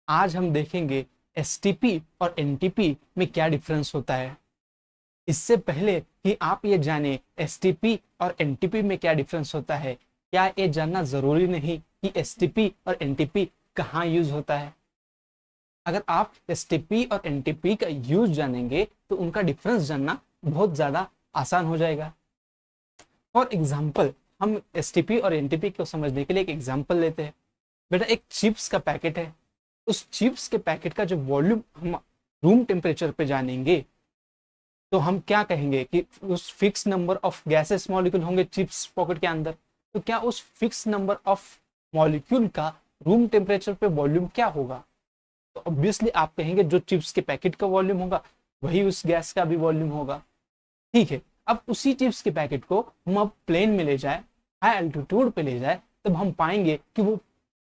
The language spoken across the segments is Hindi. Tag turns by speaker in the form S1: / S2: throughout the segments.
S1: आज हम देखेंगे एसटीपी और एनटीपी में क्या डिफरेंस होता है। इससे पहले कि आप ये जाने एसटीपी और एनटीपी में क्या डिफरेंस होता है, क्या ये जानना जरूरी नहीं कि एसटीपी और एनटीपी कहाँ यूज होता है। अगर आप एसटीपी और एनटीपी का यूज जानेंगे तो उनका डिफरेंस जानना बहुत ज्यादा आसान हो जाएगा। फॉर एग्जाम्पल, हम एसटीपी और एनटीपी को समझने के लिए एक एग्जाम्पल लेते हैं। बेटा, एक चिप्स का पैकेट है। उस चिप्स के पैकेट का जो वॉल्यूम हम रूम टेम्परेचर पे जानेंगे तो हम क्या कहेंगे कि उस fix number of gases molecule होंगे चिप्स पॉकेट के अंदर। तो क्या उस फिक्स नंबर ऑफ मॉलिक्यूल का रूम टेम्परेचर पे वॉल्यूम क्या होगा? तो ऑब्वियसली आप कहेंगे जो चिप्स के पैकेट का वॉल्यूम होगा वही उस गैस का भी वॉल्यूम होगा। ठीक है, अब उसी चिप्स के पैकेट को हम अब प्लेन में ले जाए, हाई एल्टीट्यूड पे ले जाए, तब हम पाएंगे कि वो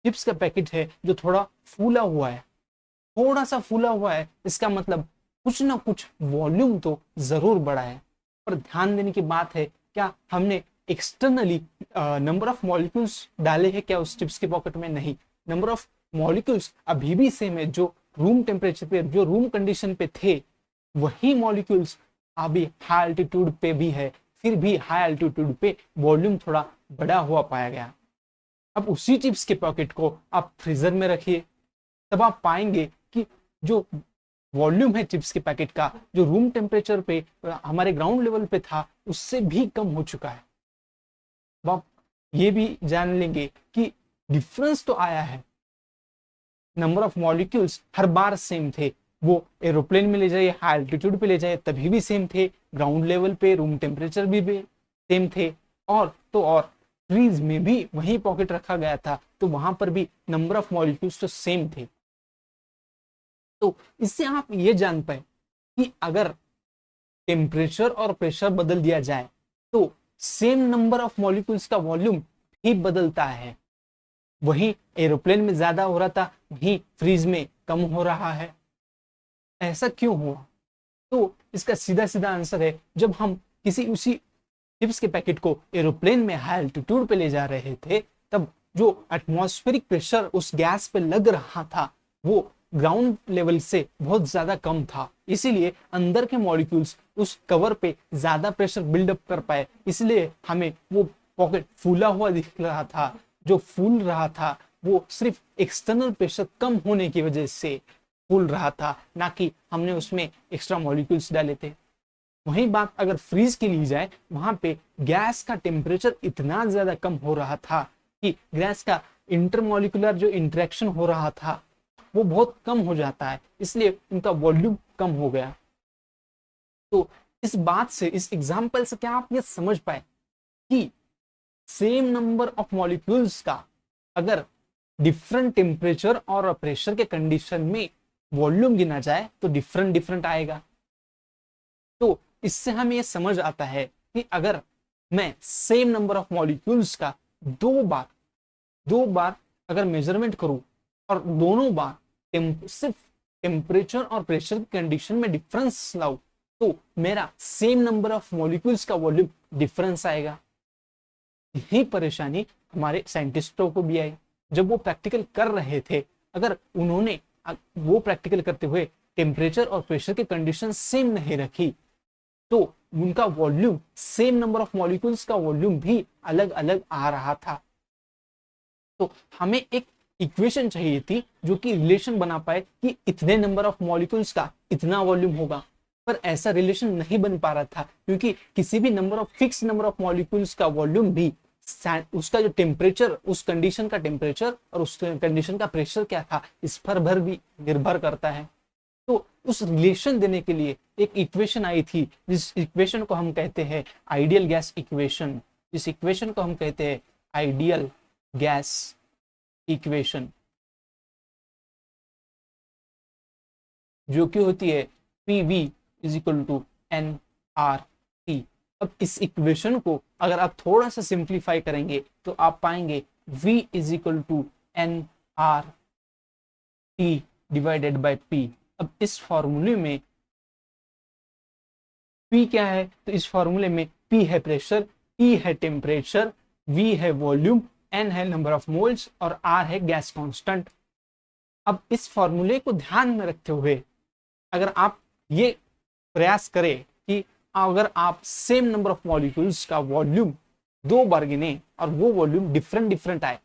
S1: चिप्स का पैकेट है जो थोड़ा फूला हुआ है। थोड़ा सा फूला हुआ है, इसका मतलब कुछ ना कुछ वॉल्यूम तो जरूर बढ़ा है। पर ध्यान देने की बात है, क्या हमने एक्सटर्नली नंबर ऑफ मॉलिक्यूल्स डाले हैं क्या उस चिप्स के पॉकेट में? नहीं, नंबर ऑफ मॉलिक्यूल्स अभी भी सेम है। जो रूम टेम्परेचर पे, जो रूम कंडीशन पे थे, वही मॉलिक्यूल्स अभी हाई एल्टीट्यूड पे भी है। फिर भी हाई एल्टीट्यूड पे वॉल्यूम थोड़ा बड़ा हुआ पाया गया। अब उसी चिप्स के पॉकेट को आप फ्रीजर में रखिए, तब आप पाएंगे कि जो वॉल्यूम है चिप्स के पैकेट का, जो रूम टेम्परेचर पे हमारे ग्राउंड लेवल पे था, उससे भी कम हो चुका है। अब आप ये भी जान लेंगे कि डिफरेंस तो आया है, number of molecules her bar same थे। वो एरोप्लेन में ले जाइए, हाई एल्टीट्यूड पे ले जाइए, तभी भी सेम थे। ग्राउंड लेवल पे रूम टेम्परेचर भी सेम थे। और फ्रीज में भी वही पॉकेट रखा गया था, तो वहां पर भी नंबर ऑफ मॉलिक्यूल्स तो सेम थे। तो इससे आप ये जान पाए कि अगर टेम्परेचर और प्रेशर बदल दिया जाए तो सेम नंबर ऑफ मॉलिक्यूल्स का वॉल्यूम भी बदलता है। वही एरोप्लेन में ज्यादा हो रहा था, वही फ्रीज में कम हो रहा है। ऐसा क्यों हुआ? तो इसका सीधा सीधा आंसर है, जब हम किसी उसी चिप्स के पैकेट को एरोप्लेन में हाई एल्टीट्यूड पे ले जा रहे थे, तब जो एटमॉस्फेरिक प्रेशर उस गैस पे लग रहा था वो ग्राउंड लेवल से बहुत ज्यादा कम था। इसीलिए अंदर के मॉलिक्यूल्स उस कवर पे ज्यादा प्रेशर बिल्डअप कर पाए, इसलिए हमें वो पॉकेट फूला हुआ दिख रहा था। जो फूल रहा था वो सिर्फ एक्सटर्नल प्रेशर कम होने की वजह से फूल रहा था, ना कि हमने उसमें एक्स्ट्रा मॉलिक्यूल्स डाले थे। वही बात अगर फ्रीज की ली जाए, वहां पे गैस का टेम्परेचर इतना ज्यादा कम हो रहा था कि गैस का इंटरमॉलिक्यूलर जो इंटरेक्शन हो रहा था वो बहुत कम हो जाता है, इसलिए उनका वॉल्यूम कम हो गया। तो इस बात से, इस एग्जाम्पल से क्या आप ये समझ पाए कि सेम नंबर ऑफ मॉलिक्यूल्स का अगर डिफरेंट टेम्परेचर और प्रेशर के कंडीशन में वॉल्यूम गिना जाए तो डिफरेंट डिफरेंट आएगा। तो इससे हमें यह समझ आता है कि अगर मैं सेम नंबर ऑफ मॉलिक्यूल्स का दो बार अगर मेजरमेंट करूं और दोनों बार सिर्फ टेम्परेचर और प्रेशर की कंडीशन में डिफरेंस लाऊं, तो मेरा सेम नंबर ऑफ मॉलिक्यूल्स का वॉल्यूम डिफरेंस आएगा। यही परेशानी हमारे साइंटिस्टों को भी आई जब वो प्रैक्टिकल कर रहे थे। अगर उन्होंने वो प्रैक्टिकल करते हुए टेम्परेचर और प्रेशर की कंडीशन सेम नहीं रखी, तो उनका volume, same number of molecules का वॉल्यूम भी अलग अलग आ रहा था। तो हमें एक इक्वेशन चाहिए थी जो कि रिलेशन बना पाए कि इतने नंबर ऑफ मॉलिक्यूल्स का इतना वॉल्यूम होगा। पर ऐसा रिलेशन नहीं बन पा रहा था, क्योंकि किसी भी number of fix number of molecules का वॉल्यूम भी उसका जो टेम्परेचर, उस कंडीशन का टेम्परेचर और उस कंडीशन का प्रेशर क्या था, इस पर भर भी निर्भर करता है। तो उस रिलेशन देने के लिए एक इक्वेशन आई थी, जिस इक्वेशन को हम कहते हैं आइडियल गैस इक्वेशन। इस इक्वेशन को हम कहते हैं आइडियल गैस इक्वेशन, जो कि होती है PV is equal to nRT। अब इस इक्वेशन को अगर आप थोड़ा सा सिंप्लीफाई करेंगे तो आप पाएंगे V is equal to nRT divided by P। अब इस फॉर्मूले में P क्या है? तो इस फॉर्मूले में P है प्रेशर, T है टेम्परेचर, V है वॉल्यूम, N है नंबर ऑफ मोल्स और R है गैस कांस्टेंट। अब इस फॉर्मूले को ध्यान में रखते हुए अगर आप ये प्रयास करें कि अगर आप सेम नंबर ऑफ मॉलिक्यूल्स का वॉल्यूम 2 बार गिने और वो वॉल्यूम डिफरेंट डिफरेंट आए,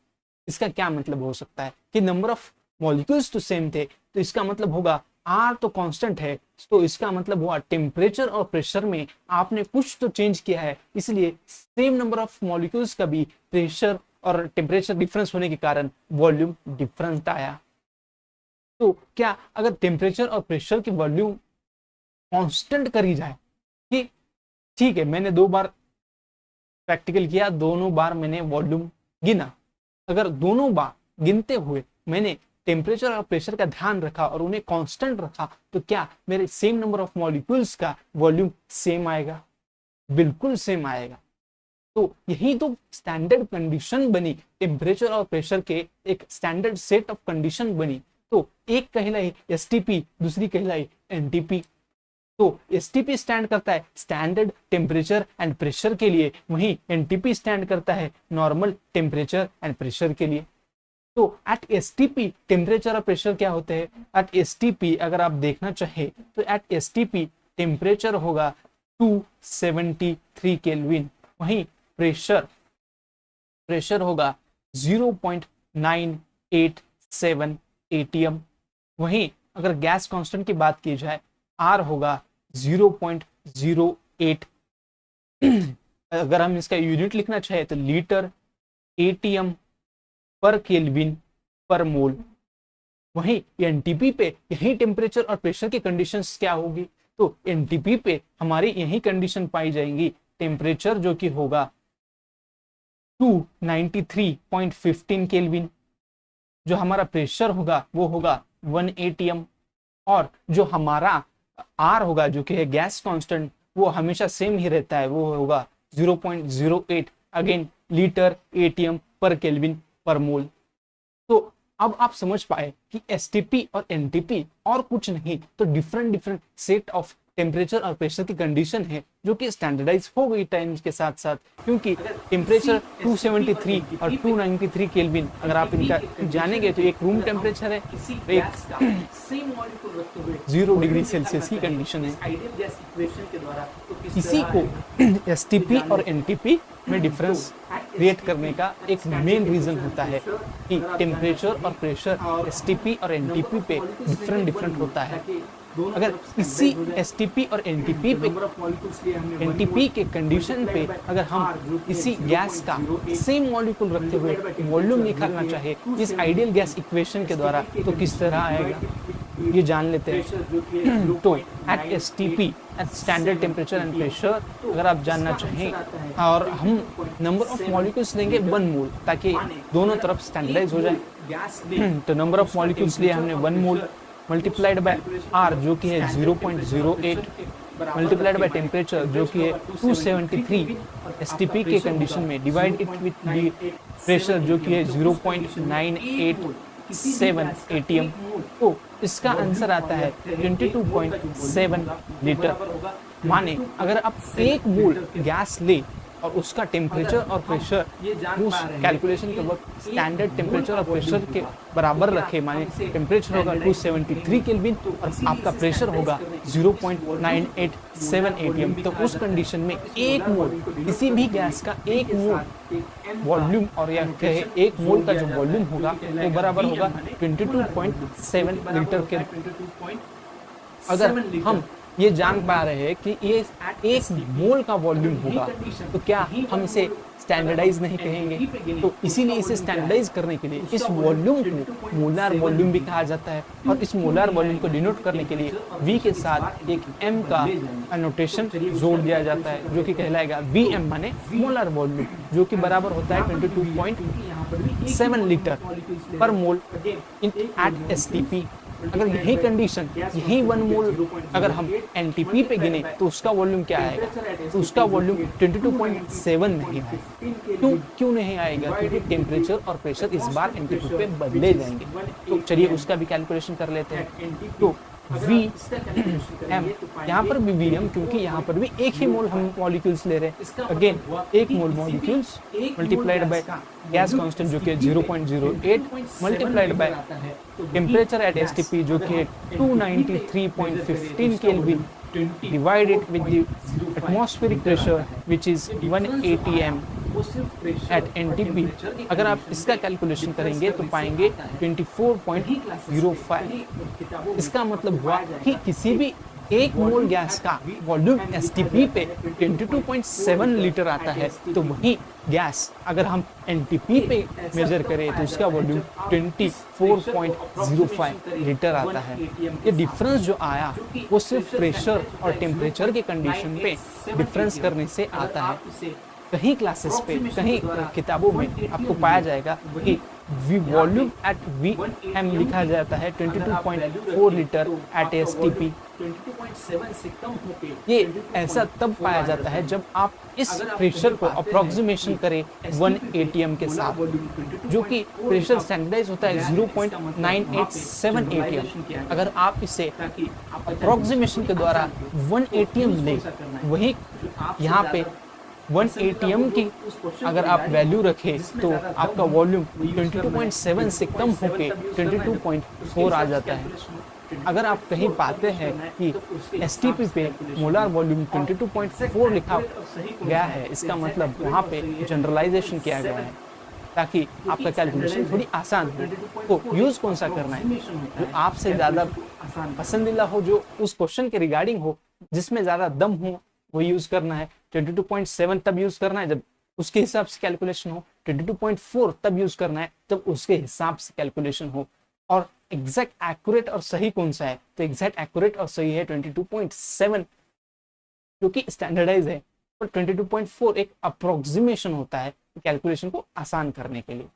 S1: इसका क्या मतलब हो सकता है कि नंबर ऑफ मॉलिक्यूल्स तो सेम थे, तो इसका मतलब होगा आर तो कांस्टेंट है, तो इसका मतलब हुआ टेम्परेचर और प्रेशर में आपने कुछ तो चेंज किया है, इसलिए सेम नंबर ऑफ मॉलिक्यूल्स का भी प्रेशर और टेम्परेचर डिफरेंस होने के कारण वॉल्यूम डिफरेंट आया। तो क्या अगर टेम्परेचर और प्रेशर की वॉल्यूम कांस्टेंट करी जाए कि ठीक है मैंने 2 बार प्रैक्टिकल किया, दोनों बार मैंने वॉल्यूम गिना, अगर दोनों बार गिनते हुए मैंने टेम्परेचर और प्रेशर का ध्यान रखा और उन्हें कांस्टेंट रखा, तो क्या मेरे सेम नंबर ऑफ मॉलिक्यूल्स का वॉल्यूम सेम आएगा? बिल्कुल सेम आएगा। तो यही तो स्टैंडर्ड कंडीशन बनी, टेम्परेचर और प्रेशर के एक स्टैंडर्ड सेट ऑफ कंडीशन बनी। तो एक कहलाई एसटीपी, दूसरी कहलाई एनटीपी। तो एसटीपी स्टैंड करता है स्टैंडर्ड टेम्परेचर एंड प्रेशर के लिए, वहीं एनटीपी स्टैंड करता है नॉर्मल टेम्परेचर एंड प्रेशर के लिए। तो एट एसटीपी टेम्परेचर और प्रेशर क्या होते हैं? एट एसटीपी अगर आप देखना चाहे तो एट एसटीपी टेम्परेचर होगा 273 केल्विन, वहीं प्रेशर होगा 0.987 एटीएम। वहीं अगर गैस कांस्टेंट की बात की जाए आर होगा 0.08। अगर हम इसका यूनिट लिखना चाहे तो लीटर एटीएम पर केल्विन पर मोल। वहीं एनटीपी पे यही टेम्परेचर और प्रेशर की कंडीशंस क्या होगी? तो एनटीपी पे हमारी यही कंडीशन पाई जाएंगी, टेम्परेचर जो कि होगा 293.15 केल्विन, जो हमारा प्रेशर होगा वो होगा 1 एटीएम, और जो हमारा आर होगा जो कि है गैस कांस्टेंट, वो हमेशा सेम ही रहता है, वो होगा 0.08 अगेन लीटर एटीएम पर केल्विन पर मोल। तो अब आप समझ पाए कि एसटीपी और एनटीपी और कुछ नहीं तो डिफरेंट सेट ऑफ टेम्परेचर और प्रेशर की कंडीशन है जो कि स्टैंडर्डाइज हो गई टाइम के साथ साथ, क्योंकि टेम्परेचर 273 और 293 केल्विन अगर आप इनका जानेंगे तो एक रूम टेम्परेचर है, एक 0 डिग्री सेल्सियस की कंडीशन है। इसी को एसटीपी और एनटीपी में डिफरेंस क्रिएट करने का एक मेन रीजन होता है कि टेम्परेचर और प्रेशर एसटीपी और एनटीपी पे डिफरेंट होता है। अगर इसी एसटीपी और एनटीपी के कंडीशन पे अगर हम इसी गैस का सेम मॉलिक्यूल रखते हुए वॉल्यूम निकालना चाहे इस आइडियल गैस इक्वेशन के द्वारा, तो किस तरह आएगा ये जान लेते हैं। तो at STP at standard temperature and pressure अगर आप जानना चाहें और हम नंबर ऑफ मॉलिक्यूल्स लेंगे 1 मोल ताकि दोनों तरफ स्टैंडर्डाइज हो जाए, तो नंबर ऑफ मॉलिक्यूल्स लिए हमने 1 मोल मल्टीप्लाइड बाय आर जो कि है 0.08 मल्टीप्लाइड बाय टेम्परेचर जो कि है 273 एसटीपी के कंडीशन में, divide it with the pressure जो कि है 0.987 एटीएम। तो इसका आंसर आता है 22.7 लीटर। माने अगर आप 1 मोल गैस ले और उसका टेम्परेचर और प्रेशर उस कैलकुलेशन के वक्त स्टैंडर्ड टेम्परेचर और प्रेशर के बराबर रखे, माने टेम्परेचर होगा 273 केल्विन और आपका प्रेशर होगा 0.987 एटीएम, तो उस कंडीशन में 1 मोल किसी भी गैस का 1 मोल वॉल्यूम और या कहे 1 मोल का जो वॉल्यूम होगा वो बराबर होगा 22.7 लीटर के। अगर हम ये जान पा रहे हैं कि ये 1 मोल का वॉल्यूम होगा तो क्या हम इसे स्टैंडर्डाइज नहीं कहेंगे? तो इसीलिए इसे स्टैंडर्डाइज करने के लिए इस वॉल्यूम को मोलार वॉल्यूम भी कहा जाता है, और इस मोलार वॉल्यूम को डिनोट करने के लिए V के साथ एक M का एनोटेशन जोड़ दिया जाता है जो कि कहलाएगा VM माने मोलार वॉल्यूम, जो कि बराबर होता है 22.7 लीटर पर मोल एट एसटीपी। अगर यही कंडीशन यही 1 मोल अगर हम एनटीपी पे गिने तो उसका वॉल्यूम क्या आएगा? तो उसका वॉल्यूम 22.7 नहीं आएगा। क्यों नहीं आएगा? क्योंकि टेम्परेचर और प्रेशर इस बार एनटीपी पे बदले जाएंगे। तो चलिए उसका भी कैलकुलेशन कर लेते हैं। तो वी एम, यहाँ पर भी वी एम, क्योंकि यहाँ पर भी एक ही मोल हम मॉलिक्यूल्स ले रहे हैं। अगेन एक mole molecules multiplied by gas constant जो कि 0.08 multiplied by temperature at STP जो कि 293.15 kelvin divided with the atmospheric pressure which is 1 atm at NTP। अगर आप इसका कैलकुलेशन करेंगे तो पाएंगे 24.05। इसका मतलब हुआ कि किसी भी एक मोल गैस का वॉल्यूम एसटीपी पे 22.7 लीटर आता है, तो वही गैस अगर हम एनटीपी पे मेजर करें तो उसका वॉल्यूम 24.05 लीटर आता है। ये डिफरेंस जो आया वो सिर्फ प्रेशर और टेम्परेचर के कंडीशन पे डिफरेंस करने से आता है। कहीं क्लासेस पे, कहीं किताबों में आपको पाया जाएगा कि वॉल्यूम एट वी एम लिखा जाता है 22.4 लीटर एट एसटीपी। ये ऐसा तब पाया जाता है जब आप इस प्रेशर को अप्रोक्सीमेशन करें 1 एटीएम के साथ, जो कि प्रेशर स्टैंडर्डाइज होता है 0.987 एटीएम। अगर आप इसे अप्रोक्सीमेशन के द्वारा 1 एटीएम लें, वही यहाँ पे 1 एटीएम की अगर आप वैल्यू रखें तो आपका वॉल्यूम 22.7 से कम होकर 22.4 आ जाता है। अगर आप कहीं पाते हैं कि एसटीपी पे मोलार वॉल्यूम 22.4 लिखा गया है, इसका मतलब वहाँ पे जनरलाइजेशन किया गया है ताकि आपका कैलकुलेशन थोड़ी आसान हो। तो यूज़ कौन सा करना है जो आपसे ज़्यादा पसंदीदा हो, जो उस क्वेश्चन के रिगार्डिंग हो, जिसमें ज़्यादा दम हो, वो यूज़ करना है। 22.7 तब यूज़ करना है जब उसके हिसाब से कैलकुलेशन हो, 22.4 तब यूज़ करना है जब उसके हिसाब से कैलकुलेशन हो। और एग्जैक्ट एक्यूरेट और सही कौन सा है, तो एग्जैक्ट एक्यूरेट और सही है 22.7 जो कि स्टैंडर्डाइज है, और 22.4 एक अप्रोक्सीमेशन होता है कैलकुलेशन को आसान करने के लिए।